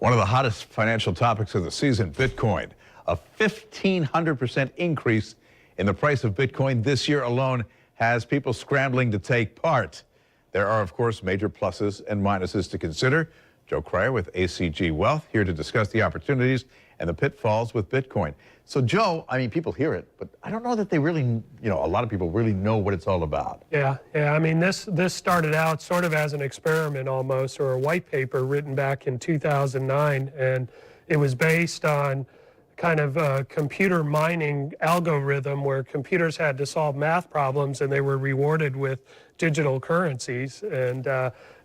One of the hottest financial topics of the season, Bitcoin. A 1,500% increase in the price of Bitcoin this year alone has people scrambling to take part. There are, of course, major pluses and minuses to consider. Joe Krier with ACG Wealth here to discuss the opportunities and the pitfalls with Bitcoin. So, Joe, I mean, people hear it, but I don't know that they really, a lot of people really know what it's all about. Yeah. I mean, this started out sort of as an experiment almost, or a white paper written back in 2009, and it was based on kind of a computer mining algorithm where computers had to solve math problems and they were rewarded with digital currencies. And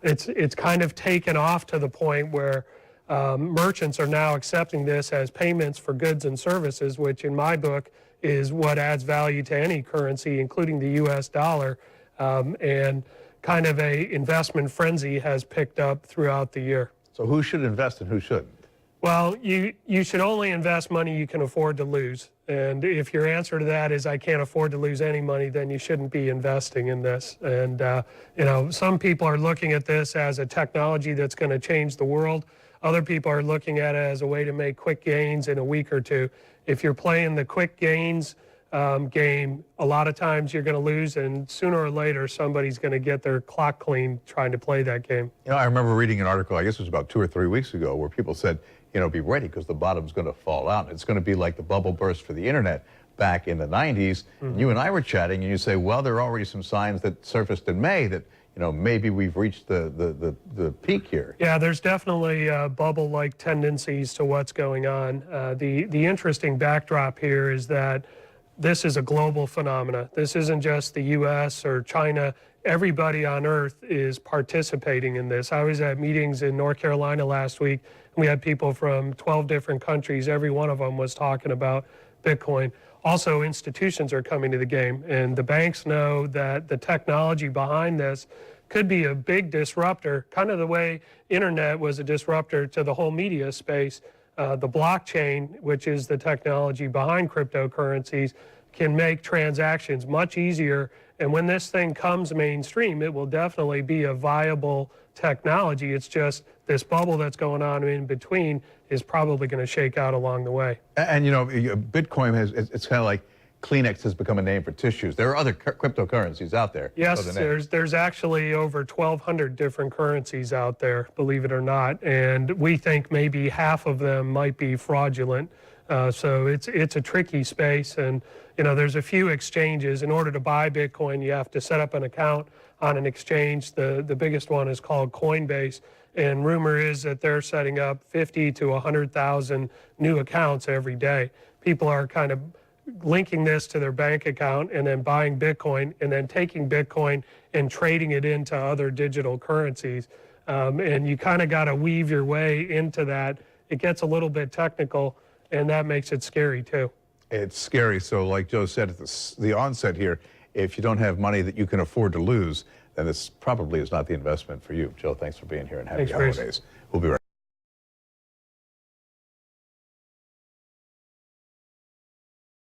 it's kind of taken off to the point where merchants are now accepting this as payments for goods and services, which in my book is what adds value to any currency, including the US dollar. And kind of a investment frenzy has picked up throughout the year. So who should invest and who shouldn't? Well, you should only invest money you can afford to lose. And if your answer to that is I can't afford to lose any money, then you shouldn't be investing in this. And, some people are looking at this as a technology that's going to change the world. Other people are looking at it as a way to make quick gains in a week or two. If you're playing the quick gains game, a lot of times you're going to lose, and sooner or later somebody's going to get their clock clean trying to play that game. I remember reading an article, I guess it was about 2 or 3 weeks ago, where people said, be ready because the bottom's going to fall out. It's going to be like the bubble burst for the internet back in the 90s. And you and I were chatting, and you say, well, there are already some signs that surfaced in May that maybe we've reached the peak here. Yeah, there's definitely bubble-like tendencies to what's going on. The interesting backdrop here is that this is a global phenomena. This isn't just the U.S. or China. Everybody on Earth is participating in this. I was at meetings in North Carolina last week, and we had people from 12 different countries. Every one of them was talking about Bitcoin. Also, institutions are coming to the game, and the banks know that the technology behind this could be a big disruptor, kind of the way internet was a disruptor to the whole media space. The blockchain, which is the technology behind cryptocurrencies, can make transactions much easier. And when this thing comes mainstream, it will definitely be a viable technology. It's just this bubble that's going on in between is probably going to shake out along the way. And Bitcoin it's kind of like Kleenex has become a name for tissues. There are other cryptocurrencies out there. Yes, there's actually over 1,200 different currencies out there, believe it or not. And we think maybe half of them might be fraudulent. So it's a tricky space. And, there's a few exchanges. In order to buy Bitcoin, you have to set up an account on an exchange. The biggest one is called Coinbase. And rumor is that they're setting up 50 to 100,000 new accounts every day. People are kind of linking this to their bank account and then buying Bitcoin and then taking Bitcoin and trading it into other digital currencies. And you kind of got to weave your way into that. It gets a little bit technical, and that makes it scary too. It's scary. So like Joe said at the onset here, if you don't have money that you can afford to lose, then this probably is not the investment for you. Joe, thanks for being here and happy holidays. We'll be right back.